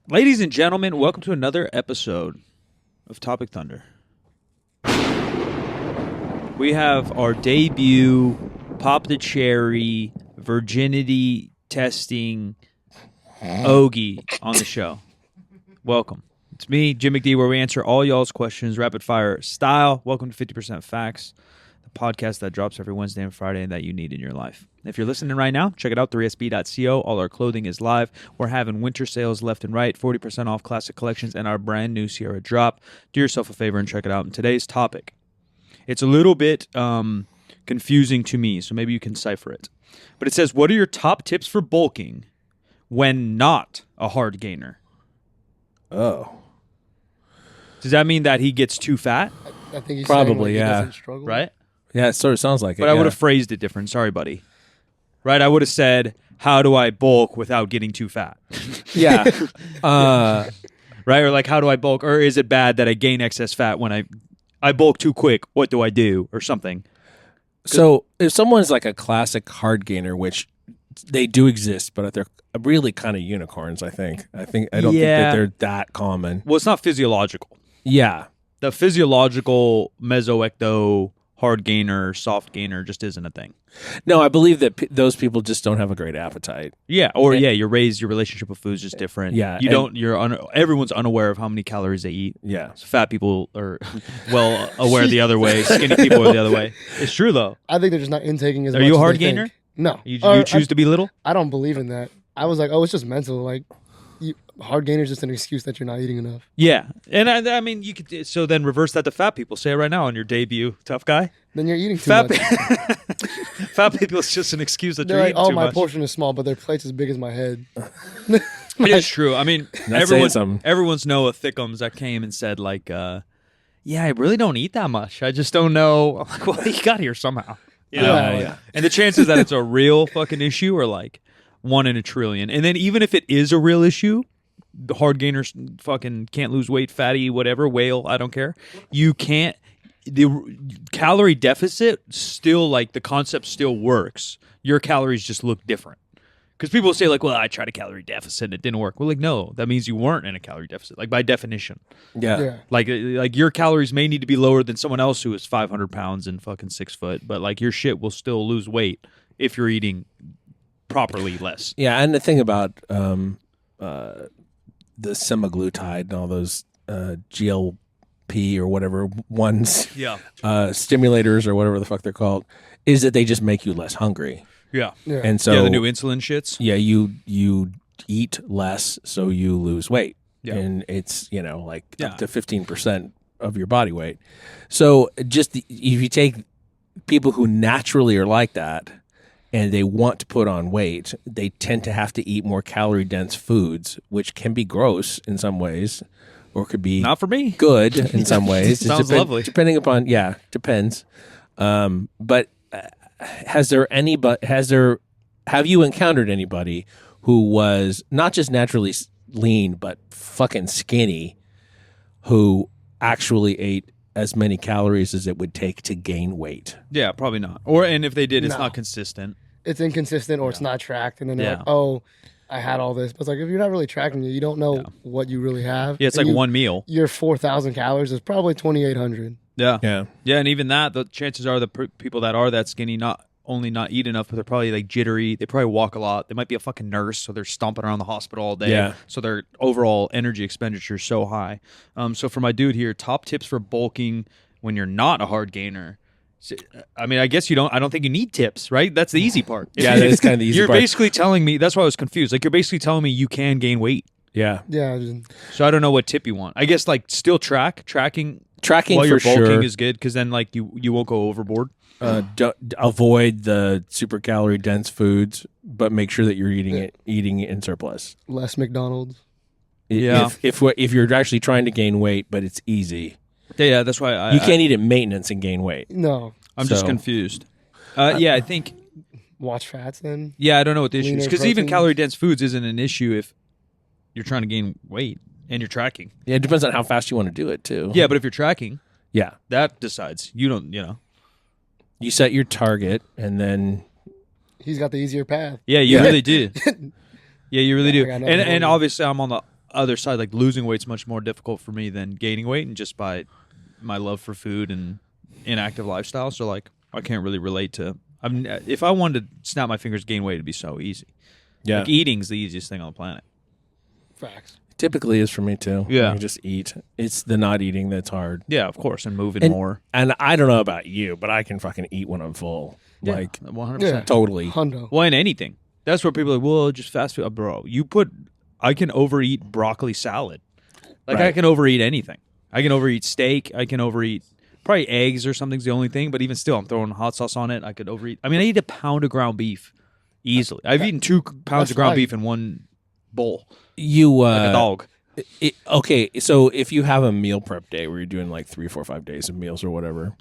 Ladies and gentlemen, welcome to another episode of Topic Thunder. We have our debut Pop the Cherry virginity testing Ogie on the show. Welcome. It's me, Jim McDonald, where we answer all y'all's questions rapid fire style. Welcome to 50% Facts, the podcast that drops every Wednesday and Friday and that you need in your life. If you're listening right now, check it out, 3sb.co. All our clothing is live. We're having winter sales left and right, 40% off classic collections and our brand new Sierra drop. Do yourself a favor and check it out. And today's topic, it's a little bit confusing to me, so maybe you can cipher it. But it says, what are your top tips for bulking when not a hard gainer? Oh. Does that mean that he gets too fat? I think he's Probably, saying, like, yeah. He doesn't struggle. Right? Yeah, it sort of sounds like it. But I would have phrased it different. Sorry, buddy. Right? I would have said, how do I bulk without getting too fat? Yeah. Right? Or like, how do I bulk? Or is it bad that I gain excess fat when I bulk too quick? What do I do? Or something. So if someone's like a classic hard gainer, which they do exist, but they're really kind of unicorns, I don't think that they're that common. Well, it's not physiological. Yeah. The physiological meso-ecto hard gainer, soft gainer just isn't a thing. No, I believe that those people just don't have a great appetite. Yeah, or your relationship with food is just different. Yeah, everyone's unaware of how many calories they eat. Yeah. So fat people are well aware the other way. Skinny people are the other way. It's true though. I think they're just not intaking as much. Are you a as hard they gainer? think. No. You choose to be little? I don't believe in that. I was like, oh, it's just mental. Like, hard gainer is just an excuse that you're not eating enough. Yeah, and I mean, you could. So then reverse that to fat people. Say it right now on your debut, tough guy. Then you're eating too Fat much. Fat people is just an excuse that They're you're like, eating oh, too my much. portion is small, but their plate's as big as my head. It's true. I mean, That's saying something. everyone's Noah Thickums that came and said like, yeah, I really don't eat that much. I just don't know. I'm like, well, he got here somehow. You know? Yeah. And the chances that it's a real fucking issue are like 1 in a trillion. And then even if it is a real issue, the hard gainers fucking can't lose weight, fatty, whatever, whale, I don't care. You can't. The calorie deficit still, like, the concept still works. Your calories just look different. Because people say, like, well, I tried a calorie deficit and it didn't work. Well, like, no, that means you weren't in a calorie deficit, like, by definition. Yeah. Like your calories may need to be lower than someone else who is 500 pounds and fucking 6 foot, but, like, your shit will still lose weight if you're eating properly less. Yeah, and the thing about the semaglutide and all those GLP or whatever ones, stimulators or whatever the fuck they're called, is that they just make you less hungry. Yeah. And so the new insulin shits. Yeah, you eat less, so you lose weight. Yeah. And it's, up to 15% of your body weight. So if you take people who naturally are like that and they want to put on weight, they tend to have to eat more calorie-dense foods, which can be gross in some ways or could be not for me. Good in some ways. Sounds lovely. Depending upon, depends. But have you encountered anybody who was not just naturally lean but fucking skinny who actually ate as many calories as it would take to gain weight? Yeah, probably not. And if they did, it's not consistent. It's inconsistent or it's not tracked. And then they're like, oh, I had all this. But it's like, if you're not really tracking it, you don't know what you really have. Yeah, it's like one meal. Your 4,000 calories is probably 2,800. Yeah. Yeah. Yeah, and even that, the chances are the people that are that skinny not only not eat enough, but they're probably like jittery. They probably walk a lot. They might be a fucking nurse, so they're stomping around the hospital all day. Yeah. So their overall energy expenditure is so high. So for my dude here, top tips for bulking when you're not a hard gainer. I mean, I guess I don't think you need tips, right? That's the easy part. Yeah, that is kind of the easy You're part. basically telling me, that's why I was confused. Like, you're basically telling me you can gain weight. Yeah. Yeah. So I don't know what tip you want. I guess, like, still tracking for while you're bulking sure is good, because then, like, you won't go overboard. Avoid the super calorie dense foods, but make sure that you're eating it in surplus. Less McDonald's. Yeah. If you're actually trying to gain weight, but it's easy. Yeah, that's why you can't eat at maintenance and gain weight. No. I'm just confused. I think. Watch fats then. Yeah, I don't know what the issue is, because even proteins. calorie dense foods isn't an issue if you're trying to gain weight and you're tracking. Yeah, it depends on how fast you want to do it too. Yeah, but if you're tracking, yeah, that decides. You don't, You set your target and then. He's got the easier path. Yeah, you really do. Yeah, you really do. I know And obviously, I'm on the other side, like losing weight's much more difficult for me than gaining weight, and just by my love for food and inactive lifestyle. So like I can't really relate to. If I wanted to snap my fingers, gain weight, it'd be so easy. Yeah, like eating's the easiest thing on the planet. Facts. Typically is for me too. Yeah, you just eat. It's the not eating that's hard. Yeah, of course, and moving more. And I don't know about you, but I can fucking eat when I'm full. Yeah, like 100%, totally. Hundo. Well, in anything. That's where people are like, well, just fast food, bro. I can overeat broccoli salad. Like I can overeat anything. I can overeat steak. I can overeat probably eggs or something's the only thing. But even still, I'm throwing hot sauce on it. I could overeat. I mean, I eat a pound of ground beef easily. I've eaten 2 pounds of ground beef in one bowl. Like a dog. Okay, so if you have a meal prep day where you're doing like 3, 4, 5 days of meals or whatever,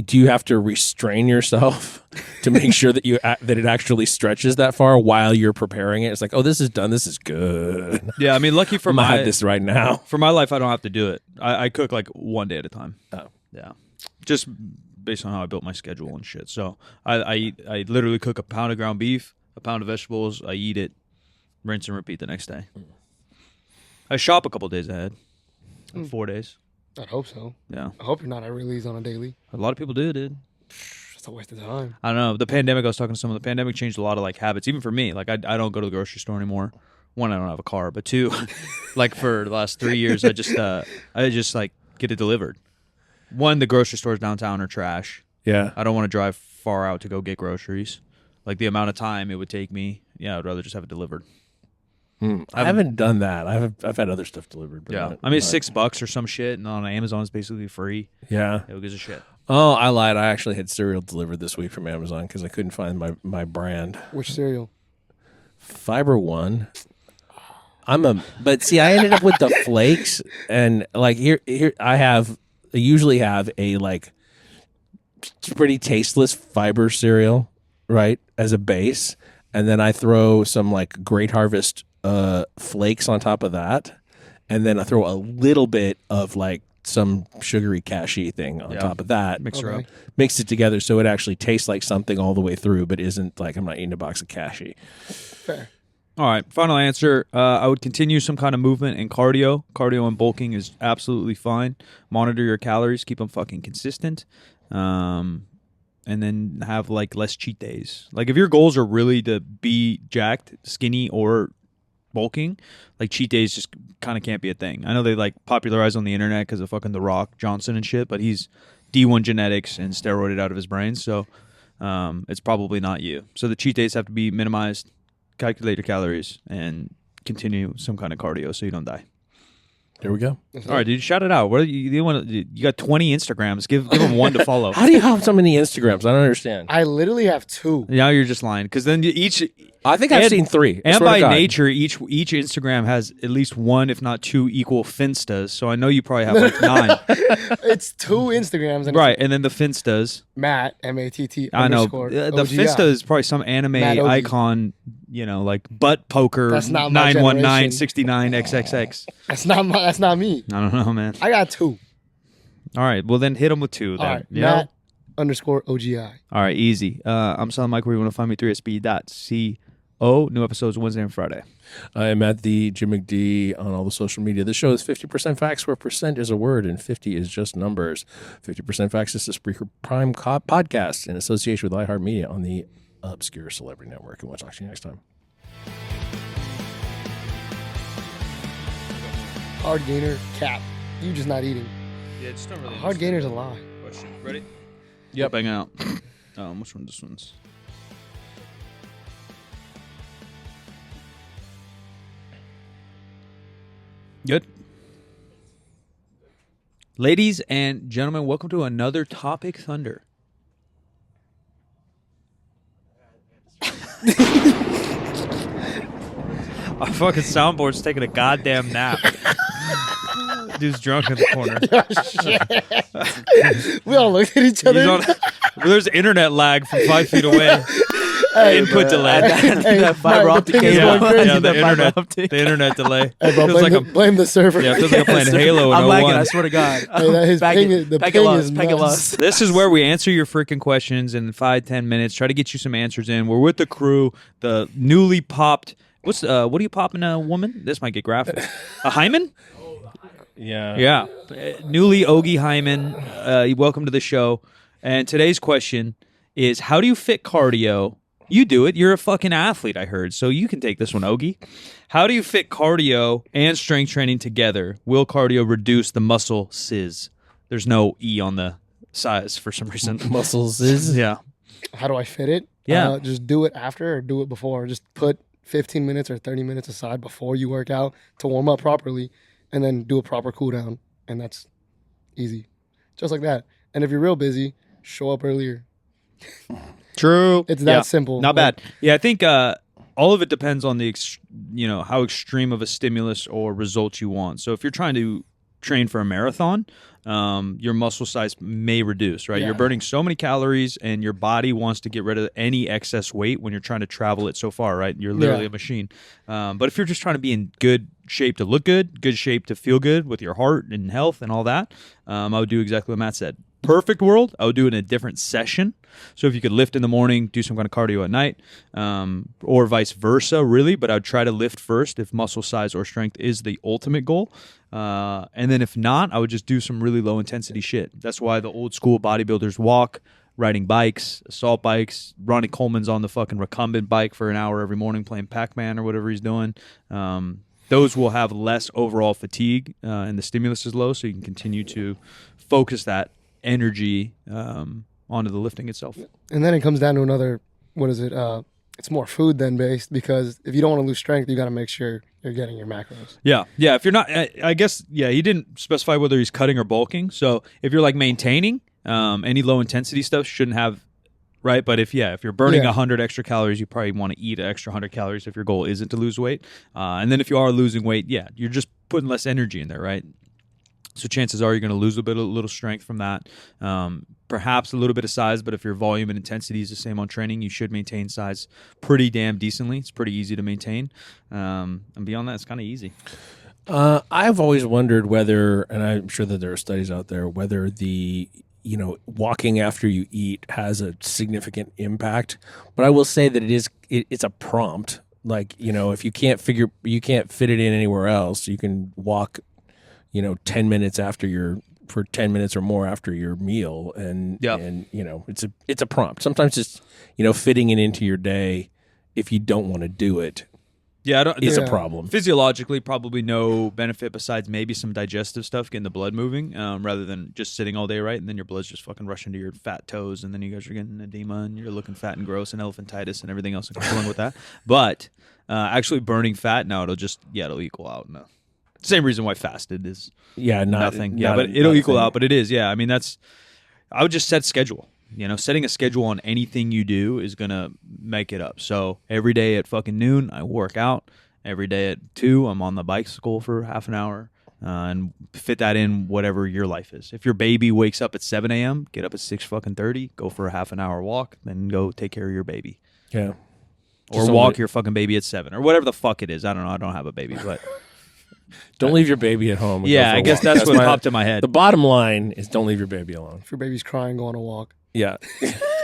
do you have to restrain yourself to make sure that that it actually stretches that far while you're preparing it? It's like, oh, this is done. This is good. Yeah, I mean, lucky for I had this right now. For my life, I don't have to do it. I cook like one day at a time. Oh, yeah, just based on how I built my schedule and shit. So I literally cook a pound of ground beef, a pound of vegetables. I eat it, rinse and repeat the next day. I shop a couple days ahead, like 4 days. I hope so. Yeah. I hope you're not at release on a daily. A lot of people do, dude. It's a waste of time. I don't know. The pandemic, I was talking to someone. The pandemic changed a lot of like habits, even for me. Like I don't go to the grocery store anymore. 1, I don't have a car, but 2, like for the last 3 years, I just like get it delivered. 1, the grocery stores downtown are trash. Yeah. I don't want to drive far out to go get groceries. Like the amount of time it would take me. Yeah, I'd rather just have it delivered. I haven't done that. I've had other stuff delivered. But yeah, I mean, $6 or some shit, and on Amazon it's basically free. Yeah, who gives a shit? Oh, I lied. I actually had cereal delivered this week from Amazon because I couldn't find my brand. Which cereal? Fiber One. But see, I ended up with the flakes, and like here I usually have a like pretty tasteless fiber cereal, right, as a base, and then I throw some like Great Harvest flakes on top of that, and then I throw a little bit of like some sugary cashew thing on top of that. Mix it together so it actually tastes like something all the way through, but isn't like I'm not eating a box of cashew. Fair. All right, final answer. I would continue some kind of movement and cardio. Cardio and bulking is absolutely fine. Monitor your calories, keep them fucking consistent, and then have like less cheat days. Like if your goals are really to be jacked, skinny, or bulking, like cheat days just kind of can't be a thing. I know they like popularized on the internet because of fucking The Rock Johnson and shit, but he's D1 genetics and steroided out of his brain, so it's probably not you. So the cheat days have to be minimized, calculate your calories, and continue some kind of cardio so you don't die. There we go. All right, dude, shout it out. What you got 20 Instagrams. Give them one to follow. How do you have so many Instagrams? I don't understand. I literally have 2. Now you're just lying because then I think I've seen 3. And by nature, each Instagram has at least 1, if not 2, equal Finstas. So I know you probably have like 9. It's 2 Instagrams. And right, and then the Finstas. Matt, M-A-T-T. I know. The Finsta is probably some anime icon, like butt poker 91969XXX. That's not me. I don't know, man. I got 2. All right, well then hit them with 2. All right, Matt _OGI. All right, easy. I'm Silent Mike, where you want to find me 3sb.co. New episodes Wednesday and Friday. I am at the Jim McD on all the social media. This show is 50% facts, where percent is a word and 50 is just numbers. 50% facts is the Spreaker Prime podcast in association with iHeartMedia on the Obscure Celebrity Network. And we'll talk to you next time. Hard gainer, cap. You just not eating. Yeah, just don't really. Hard gainer's a lie. Question. Ready? Yep. Bang out. Which one? This one's. Good. Ladies and gentlemen, welcome to another Topic Thunder. Our fucking soundboard's taking a goddamn nap. Dude's drunk in the corner. Oh, shit. We all looked at each other. There's internet lag from 5 feet away. Input delay. That fiber optic cable. Yeah, the internet delay. Hey, bro, blame the server. Yeah, it feels like I'm playing Halo in I'm 01. lagging, I swear to God. Hey, the ping is nuts. This is where we answer your freaking questions in 5-10 minutes. Try to get you some answers in. We're with the crew, the newly popped What are you popping a woman? This might get graphic. A hymen? Yeah. Yeah. Newly Ogie Hyman, welcome to the show. And today's question is, how do you fit cardio? You do it. You're a fucking athlete, I heard. So you can take this one, Ogie. How do you fit cardio and strength training together? Will cardio reduce the muscle sizz? There's no E on the size for some reason. Muscle sizz? Yeah. How do I fit it? Yeah. Just do it after or do it before. Just put 15 minutes or 30 minutes aside before you work out to warm up properly, and then do a proper cool down. And that's easy. Just like that. And if you're real busy, show up earlier. True. It's that simple. Not bad. Yeah, I think all of it depends on the how extreme of a stimulus or result you want. So if you're trying to train for a marathon, your muscle size may reduce, right? Yeah. You're burning so many calories and your body wants to get rid of any excess weight when you're trying to travel it so far, right? You're literally a machine. But if you're just trying to be in good shape to look good shape to feel good with your heart and health and all that, I would do exactly what Matt said. Perfect world, I would do it in a different session. So if you could lift in the morning, do some kind of cardio at night, or vice versa, really. But I would try to lift first if muscle size or strength is the ultimate goal. And then if not, I would just do some really low intensity shit. That's why the old school bodybuilders walk, riding bikes, assault bikes. Ronnie Coleman's on the fucking recumbent bike for an hour every morning playing Pac-Man or whatever he's doing. Those will have less overall fatigue and the stimulus is low, so you can continue to focus that energy onto the lifting itself. And then it comes down to another, what is it? It's more food than based, because if you don't want to lose strength, you got to make sure you're getting your macros. Yeah. If you're not, I guess, he didn't specify whether he's cutting or bulking. So if you're like maintaining, any low intensity stuff shouldn't have, right? But if you're burning 100 extra calories, you probably want to eat an extra 100 calories if your goal isn't to lose weight. And then if you are losing weight, you're just putting less energy in there, right? So chances are you're going to lose a little strength from that. Perhaps a little bit of size, but if your volume and intensity is the same on training, you should maintain size pretty damn decently. It's pretty easy to maintain. And beyond that, it's kind of easy. I've always wondered whether, and I'm sure that there are studies out there, whether the walking after you eat has a significant impact. But I will say that it's a prompt. Like, if you can't fit it in anywhere else, you can walk 10 minutes for 10 minutes or more after your meal. And it's a prompt. Sometimes it's, fitting it into your day if you don't want to do it. Yeah, is a problem. Physiologically, probably no benefit besides maybe some digestive stuff, getting the blood moving, rather than just sitting all day, right? And then your blood's just fucking rushing to your fat toes, and then you guys are getting edema, and you're looking fat and gross, and elephantitis, and everything else that comes along with that. But actually burning fat, no, it'll equal out. No. Same reason why fasted is nothing. But it'll equal out. But it is, I mean, I would just set schedule. Setting a schedule on anything you do is going to make it up. So every day at fucking noon, I work out. Every day at 2, I'm on the bicycle for half an hour. And fit that in whatever your life is. If your baby wakes up at 7 a.m., get up at 6:30, go for a half an hour walk, then go take care of your baby. Yeah. Or walk your fucking baby at 7 or whatever the fuck it is. I don't know. I don't have a baby, but... Don't leave your baby at home. Yeah, I guess that's what popped in my head. The bottom line is don't leave your baby alone. If your baby's crying, go on a walk. Yeah.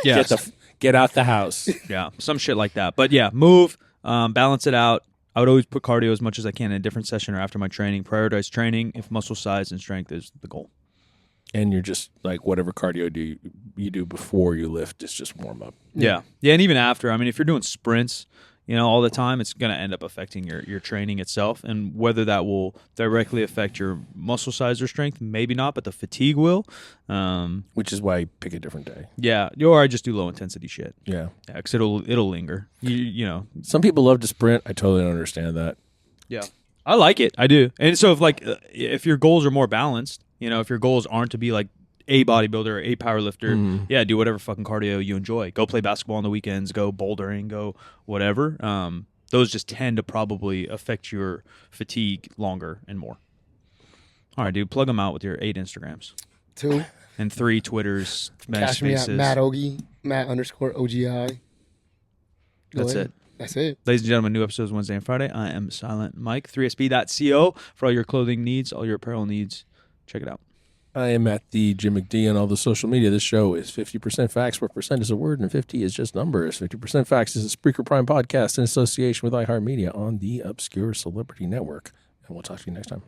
Get out the house. Yeah, some shit like that. But move, balance it out. I would always put cardio as much as I can in a different session or after my training. Prioritize training if muscle size and strength is the goal. And you're just like whatever cardio you do before you lift, it's just warm up. Yeah, and even after. I mean, if you're doing sprints, all the time, it's going to end up affecting your training itself. And whether that will directly affect your muscle size or strength, maybe not, but the fatigue will. Which is why I pick a different day. Yeah, or I just do low intensity shit. Yeah, because it'll linger. Some people love to sprint. I totally don't understand that. Yeah, I like it. I do. And so if your goals are more balanced, if your goals aren't to be like a bodybuilder or a powerlifter, do whatever fucking cardio you enjoy. Go play basketball on the weekends, go bouldering, go whatever. Those just tend to probably affect your fatigue longer and more. All right, dude, plug them out with your 8 Instagrams. 2. And 3 Twitters, Cash me at Matt Ogie, Matt_OGI. That's it. That's it. Ladies and gentlemen, new episodes Wednesday and Friday. I am Silent Mike, 3sb.co for all your clothing needs, all your apparel needs. Check it out. I am at the Jim McD on all the social media. This show is 50% facts, where percent is a word and 50 is just numbers. 50% facts is a Spreaker Prime podcast in association with iHeartMedia on the Obscure Celebrity Network. And we'll talk to you next time.